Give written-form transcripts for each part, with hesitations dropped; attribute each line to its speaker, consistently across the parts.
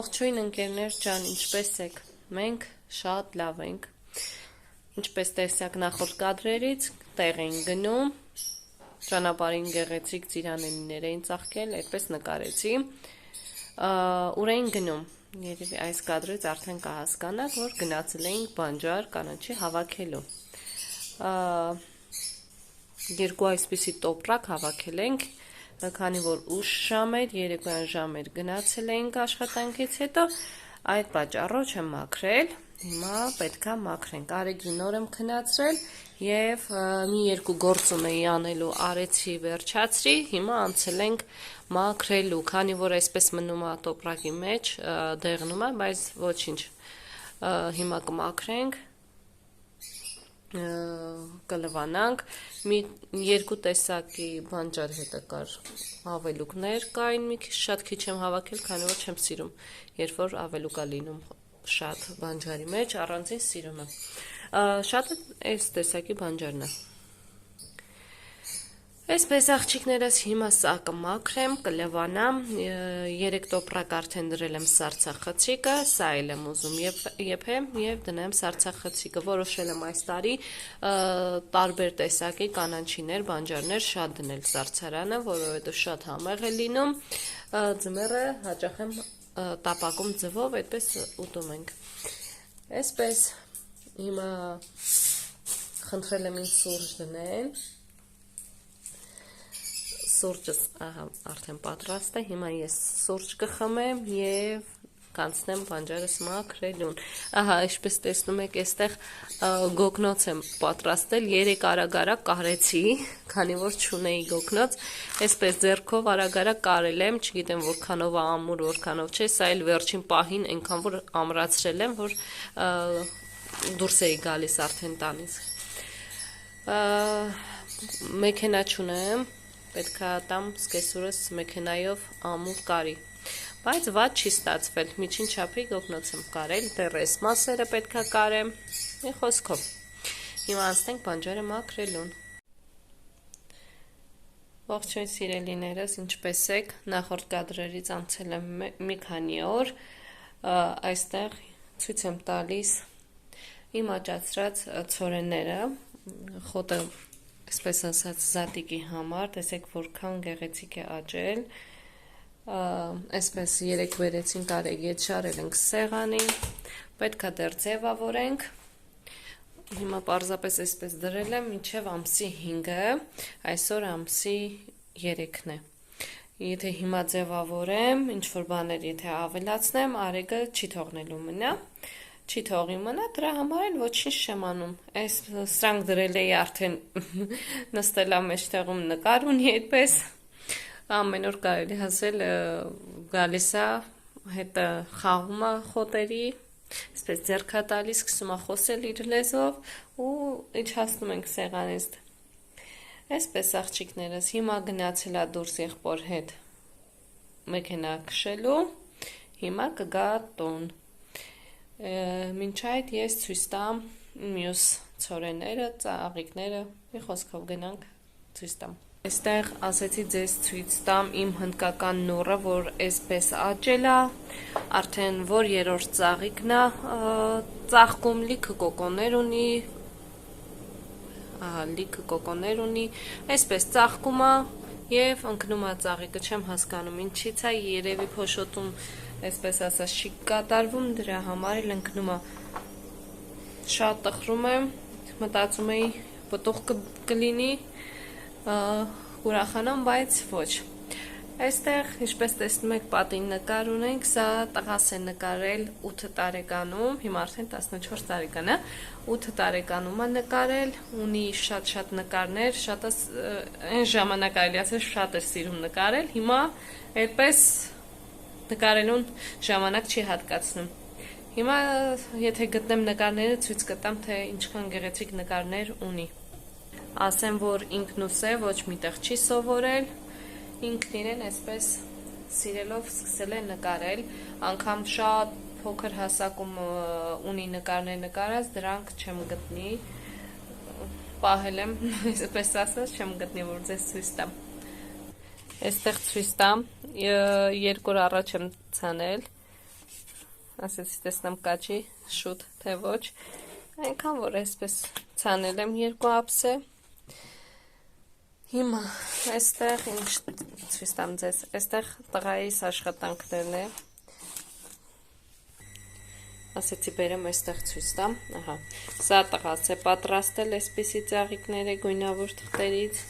Speaker 1: Ողջույն ընկերներ ջան, ինչպես եք։ Մենք շատ լավ ենք։ Ինչպես տեսակ նախորդ կադրերից, տեղ էին գնում, ճանապարհին գեղեցիկ ծիրանենիներ էին ծաղկել, այդպես նկարեցի։ Ուր էին գնում։ Երևի այս կադրից արդեն կհասկանաք, որ գնացել էինք բանջար կանաչի հավաքելու։ Երկու այսպիսի տոպրակ հավաքել ենք, քանի որ ուշ ժամ էր, երեկոյան ժամ էր, գնացել էինք աշխատանքից հետո, այդ պատճառով չեմ մաքրել, հիմա պետքա մաքրենք, արեգի նոր եմ քնացրել և մի երկու գործ ունեի անելու արեցի վերջացրի, հիմա անցել ենք մաքրելու, քանի որ այսպես մնում է տոպրակի մեջ, դեղնում է, բայց ոչինչ, հիմա կմաքրենք, կլվանանք, մի երկու տեսակի բանջար հետը կար ավելուկներ կային, մի շատ քիչ եմ հավաքել, քանի որ չեմ սիրում, երբ որ ավելուկ է լինում շատ բանջարի մեջ, առանձին սիրում եմ, շատ այս տեսակի բանջարն է, այսպես աղջիկներս հիմա սա կմաքրեմ, կլվանամ, 3 տոպրակ արդեն դրել եմ սառցախցիկը, սա էլ եմ ուզում եփեմ և դնեմ սառցախցիկը, որոշել եմ այս տարի տարբեր տեսակի կանաչիներ, բանջարներ շատ դնել սառցարանը, որովհետև շատ համեղ է լինում, ձմեռը հաճախ եմ տապակում ձվով, այդպես ուտում ենք, այսպես հիմա խնդրել եմ ինձ սուրճ դնել, սուրճս արդեն պատրաստ է, հիմա ես սուրճ կխմեմ և կանցնեմ բանջարս մաքրելուն, ինչպես տեսնում եք, այստեղ գոգնոց եմ պատրաստել, 3 արագ-արագ կարեցի, քանի որ չունեի գոգնոց, այսպես ձեռքով արագ-արագ կարել եմ, չգիտեմ որքանով է ամուր, որքանով չէ, սա էլ վերջին պահին այնքան որ ամրացրել եմ, որ դուրս էի գալիս արդեն տանից, մեքենա չունեմ, պետք է տամ սկեսուրս մեքենայով ամուր կարի, բայց վատ չի ստացվել, միջին չափի գոգնոց եմ կարել, դեռ այս մասերը պետք է կարեմ, մի խոսքով, հիմա անցնենք բանջարը մաքրելուն, ողջույն սիրելիներս, ինչպես եք, նախորդ կադրերից անցել եմ մի քանի օր, այստեղ ցույց եմ տալիս իմ աճացրած ցորենները, խոտը այսպես ասած զատիկի համար, տեսեք որքան գեղեցիկ է աճել, այսպես երեկ վերեցինք արեգետ շարել ենք սեղանին, պետք է դեռ ձևավորենք, հիմա պարզապես այսպես դրել եմ մինչև ամսի 5-ը, այսօր ամսի 3-ն է, եթե հիմա ձևավորեմ, ինչ-որ բաներ եթե ավելացնեմ, արեգը չի թողնելու մնա, չի թողի մնա, դրա համար էլ ոչինչ չեմ անում, սրանք դրել էի արդեն նստելա մեջտեղում նկար ունի այդպես, ամեն օր կարելի ասել գալիս է, հետը խաղում է խոտերի, այսպես ձեռքա տալիս, սկսում է խոսել իր լեզվով ու իջացնում ենք սեղանից, այսպես աղջիկներս, հիմա գնացել է դուրս եղբոր հետ մեքենա քշելու, հիմա կգա տուն, մինչ այդ ես ցույց տամ մյուս ցորենները, ծաղիկները, մի խոսքով գնանք ցույց տամ։ Այստեղ ասեցի ձեզ ցույց տամ իմ հնդկական նուռը, որ այսպես աճել է, արդեն որ երրորդ ծաղիկն է, ծաղկում լիքը կոկոներ ունի, այսպես ծաղկում է եւ ընկնում է ծաղիկը, չեմ հասկանում ինչից է, երևի փոշոտում այսպես ասած չի կատարվում, դրա համար էլ ընկնում է, շատ տխրում եմ, մտածում էի պտուղ կլինի, ուրախանամ, բայց ոչ, այստեղ, ինչպես տեսնում եք, պատին նկար ունենք, սա տղաս է նկարել 8 տարեկանում, հիմա արդեն 14 տարեկան է, 8 տարեկանում է նկարել, ունի շատ նկարներ, այն ժամանակ այլի ասել շատ էր սիրում նկարել, հիմա այդպես նկարելուն ժամանակ չի հատկացնում, հիմա եթե գտնեմ նկարները ցույց կտամ, թե ինչքան գեղեցիկ նկարներ ունի, ասեմ, որ ինքնուս է, ոչ միտեղ չի սովորել, ինքն իրեն այսպես սիրելով սկսել է նկարել, անգամ շատ փոքր հասակում ունի նկարներ նկարած, դրանք չեմ գտնի, պահել եմ, այսպես ասած, չեմ գտնի, որ ձեզ ցույց տամ, այստեղ ցույց տամ, 2 օր առաջ եմ ցանել, ասեցի տեսնեմ կաչի շուտ թե ոչ, այնքան որ այսպես ցանել եմ 2 ափսե։ Հիմա այստեղ ինչ ցույց տամ ձեզ, այստեղ տղայիս աշխատանքներն է, ասեցի բերեմ այստեղ ցույց տամ, ահա, սա տղաս է պատրաստել այսպիսի ծաղիկներ է գույնավոր թղթերից,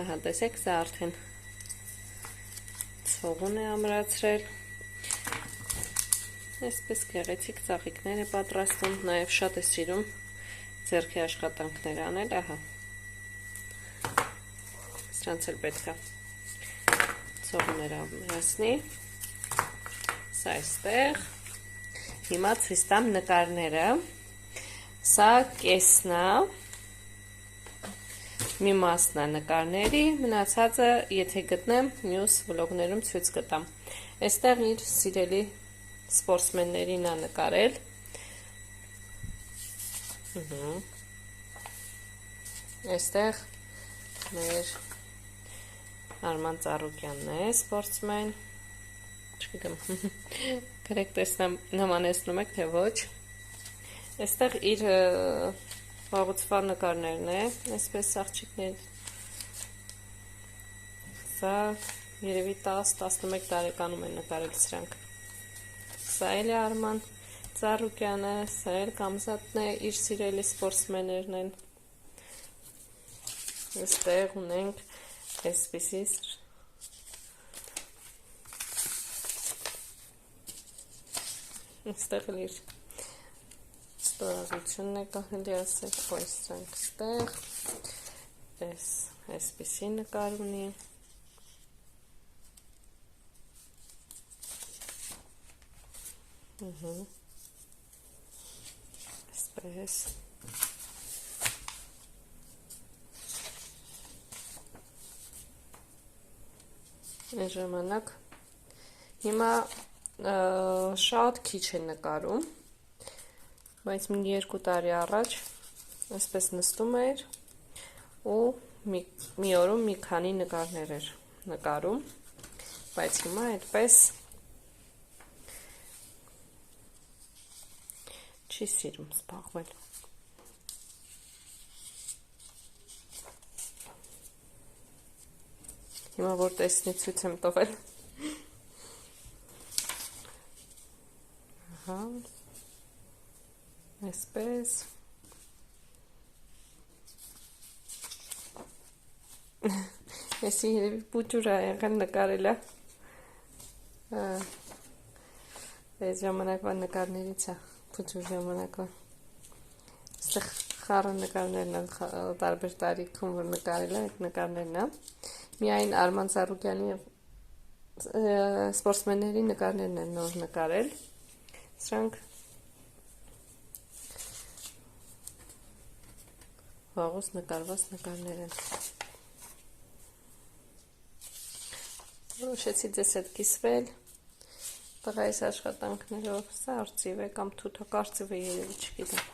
Speaker 1: ահա տեսեք, սա արդեն ցողուն է ամրացրել, այսպես գեղեցիկ ծաղիկներ է պատրաստում, նաև շատ է սիրում ձեռքի աշխատանքներ անել, ահա, սրանց էլ պետք է ցողուններ ամրացնի, սա այստեղ, հիմա ցույց տամ նկարները, սա կեսն է, մի մասն է նկարների, մնացածը եթե գտնեմ մյուս վլոգներում ցույց կտամ, այստեղ իր սիրելի սպորտսմեններին է նկարել, այստեղ մեր Արման Ծառուկյանն է սպորտսմեն, չգիտեմ, գրեք տեսնեմ նմանեցնում եք թե ոչ, այստեղ իր վաղուցվա նկարներն է, այսպես աղջիկներ, սա երևի 10-11 տարեկանում է նկարել սրանք, սա էլ է Արման Ծառուկյանը, սա էլ Կամզատն է, իր սիրելի սպորտսմեններն են, այստեղ ունենք այսպիսի այստեղ էլ իր ստորագրությունն է կարելի ասել, այս սրանք այստեղ, այսպիսի նկար ունի, այսպես, այն ժամանակ, հիմա շատ քիչ է նկարում, բայց մի 2 տարի առաջ այսպես նստում էր ու մի օրում մի քանի նկարներ էր նկարում, բայց հիմա այդպես չի սիրում զբաղվել։ Հիմա որ տեսնի ցույց եմ տվել։ Ահա։ Այսպես։ Էսի երևի պուճուր է եղել նկարելը։ Այս ժամանակվա նկարներից է, պուճուր ժամանակվա։ Այստեղ խառը նկարներն են տարբեր տարիքում, որ նկարել է, այդ նկարներն է։ Միայն Արման Ծառուկյանի սպորտսմենների նկարներն են նոր նկարել։ Սրանք վաղուց նկարված նկարներ են։ Որոշեցի ձեզ հետ կիսվել տղայիս աշխատանքներով, սա արծիվ է կամ թութակարծիվ է երևի, չգիտեմ։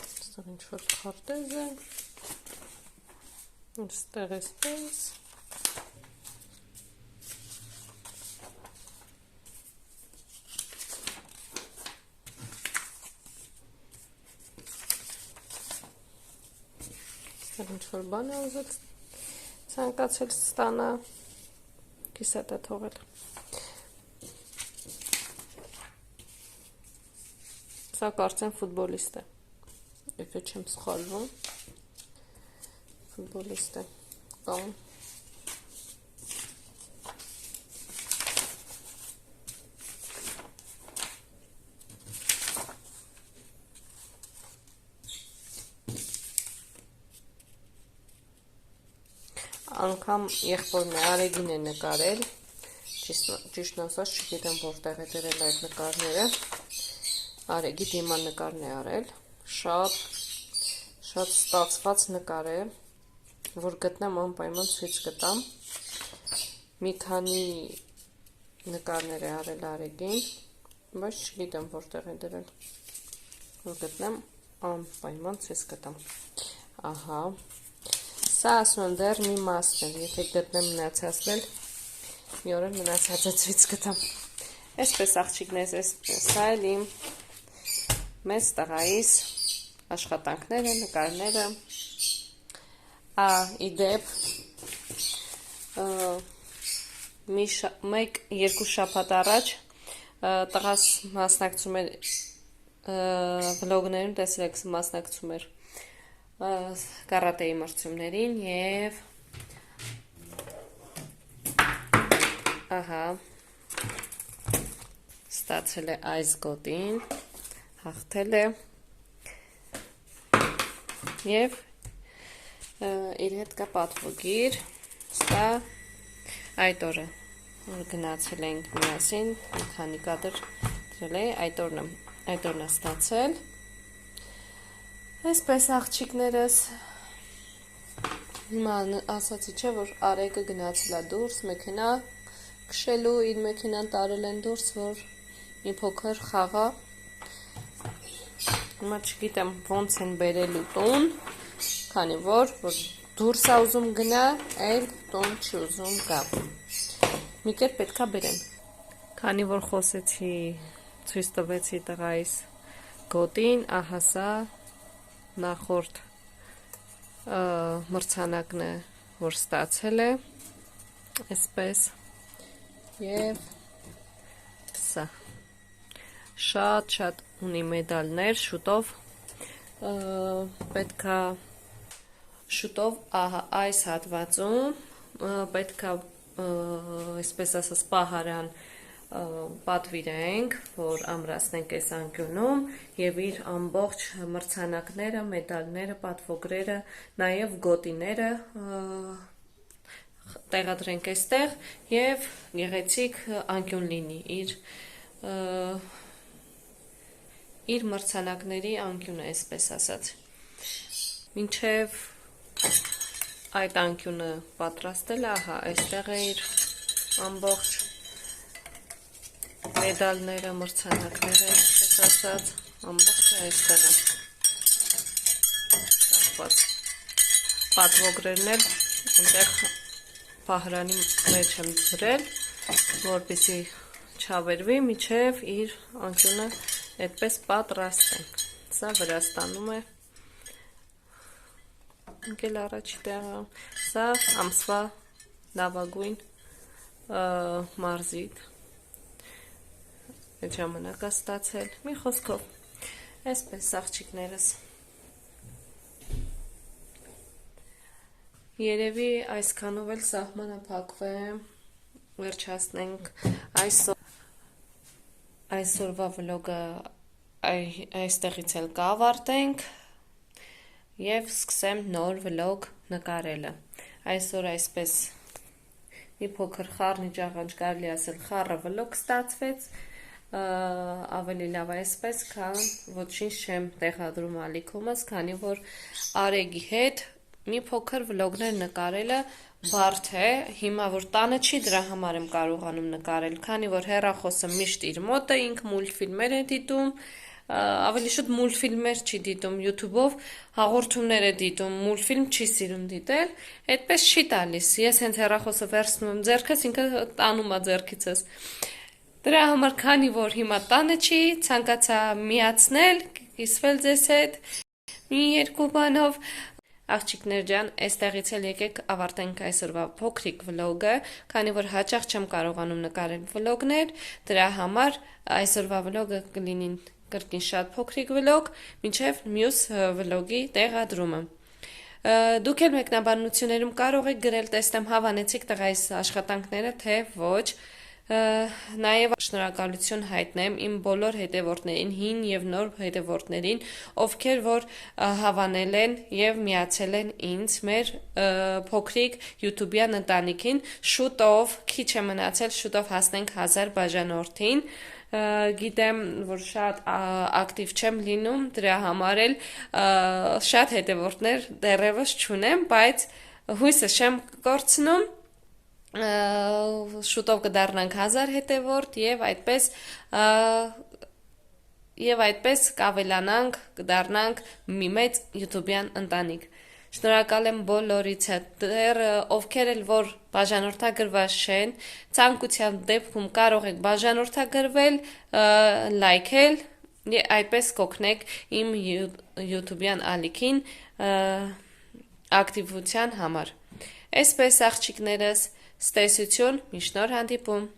Speaker 1: Այստեղ ինչ-որ քարտեզ է, այստեղ էսպես, ինչ-որ բան է ուզել ցանկացել ստանա, կիսատ է թողել։ Սա կարծեմ ֆուտբոլիստ է, եթե չեմ սխալվում, ֆուտբոլիստ է, կամ անգամ եղբորն է, Արեգին է նկարել, ճիշտն ասած չգիտեմ որտեղ է դրել այդ նկարները, Արեգի դիմանկարն է արել, շատ ստացված նկար է, որ գտնեմ անպայման ցույց կտամ, մի քանի նկարներ է արել Արեգին, բայց չգիտեմ որտեղ է դրել, որ գտնեմ անպայման ցույց կտամ, ահա, Սա ասում եմ դեռ մի մասն է, եթե գտնեմ մնացածն էլ, մի օր մնացածը ցույց կտամ։ Այսպես աղջիկներ, սա էլ իմ մեծ տղայիս աշխատանքները, նկարները։ Իդեպ երկու շաբաթ առաջ տղաս մասնակցում էր վլոգներում, տեսրեք մասնակցում էր կարատեի մրցումներին և ստացել է այս գոտին, հաղթել է և իր հետ կա պատվոգիր, սա այդ օրը գնացել ենք միասին, մի քանի կադր դրել է, այդ օրն է ստացել։ Այսպես աղջիկներս, հիմա ասացի չէ, որ Արեգը գնացել է դուրս, մեքենա քշելու, իր մեքենան տարել են դուրս, որ մի փոքր խաղա։ Հիմա չգիտեմ ոնց են բերելու տուն, քանի որ դուրս է ուզում գնա, այլ տուն չի ուզում գա։ Մի կերպ պետքա բերեն։ Քանի որ խոսեցի, ցույց տվեցի տղայիս գոտին, ահա սա նախորդ մրցանակն է, որ ստացել է, այսպես, և սա, շատ ունի մեդալներ, շուտով, պետքա, շուտով, ահա այս հատվածում, պետքա, այսպես ասած, պահարան պատվիրենք, որ ամրացնենք այս անկյունում և իր ամբողջ մրցանակները, մեդալները, պատվոգրերը, նաև գոտիները տեղադրենք այստեղ և գեղեցիկ անկյուն լինի, իր մրցանակների անկյունը, այսպես ասած։ Մինչև այդ անկյունը պատրաստել, ահա, այստեղ է իր ամբողջ մեդալները, մրցանակները, այսպես ասած, ամբողջը այստեղ է կախված։ Պատվոգրերն էլ այնտեղ պահարանի մեջ եմ դրել, որպեսզի չավերվի, մինչև իր անկյունը այդպես պատրաստենք։ Սա Վրաստանում է ընկել առաջի տեղը, սա ամսվա լավագույն մարզիկ, այդ ժամանակ է ստացել, մի խոսքով, այսպես աղջիկներս։ Երևի այսքանով էլ սահմանափակվեմ, վերջացնենք այսօրվա վլոգը այստեղից էլ կավարտենք և սկսեմ նոր վլոգ նկարելը։ Այսօր այսպես մի փոքր խառնի ջաղանջ, կարելի ասել խառը վլոգ ստացվեց, ավելի լավ այսպես, քան ոչինչ չեմ տեղադրում ալիքումս, քանի որ Արեգի հետ մի փոքր վլոգներ նկարելը բարդ է, հիմա որ տանը չի, դրա համար եմ կարողանում նկարել, քանի որ հեռախոսը միշտ իր մոտ է, ինքը մուլտֆիլմեր է դիտում, ավելի շուտ մուլտֆիլմեր չի դիտում, YouTube-ով հաղորդումներ է դիտում, մուլտֆիլմ չի սիրում դիտել, այդպես չի տալիս, ես հենց հեռախոսը վերցնում եմ ձեռքս, ինքը տանում է ձեռքիցս։ Դրա համար, քանի որ հիմա տանը չի, ցանկացա միացնել, կիսվել ձեզ հետ, մի երկու բանով, աղջիկներ ջան, այստեղից էլ եկեք ավարտենք այսօրվա փոքրիկ վլոգը, քանի որ հաճախ չեմ կարողանում նկարել վլոգներ, դրա համար այսօրվա վլոգը կլինի կրկին շատ փոքրիկ վլոգ, մինչև մյուս վլոգի տեղադրումը։ Դուք էլ մեկնաբանություններում կարող եք գրել, տեսնեմ հավանեցիք տղայիս աշխատանքները, թե ոչ, նաև շնորհակալություն հայտնեմ իմ բոլոր հետևորդներին, հին և նոր հետևորդներին, ովքեր որ հավանել են և միացել են ինձ մեր փոքրիկ յութուբյան ընտանիքին, շուտով, քիչ է մնացել, շուտով հասնենք 1000 բաժանորդին, գիտեմ, որ շատ ակտիվ չեմ լինում, դրա համար էլ շատ հետևորդներ դեռևս չունեմ, բայց հույսը չեմ կորցնում, շուտով կդառնանք 1000 հետևորդ և այդպես կավելանանք, կդառնանք մի մեծ յութուբյան ընտանիք։ Շնորհակալ եմ բոլորից դեռ ովքեր էլ որ բաժանորդագրված չեն, ցանկության դեպքում կարող եք բաժանորդագրվել, լայքել, այդպես կօգնեք իմ YouTube-յան ալիքին ակտիվության համար։ Այսպես աղջիկներս, ստեսություն, միշտ նոր հանդիպում։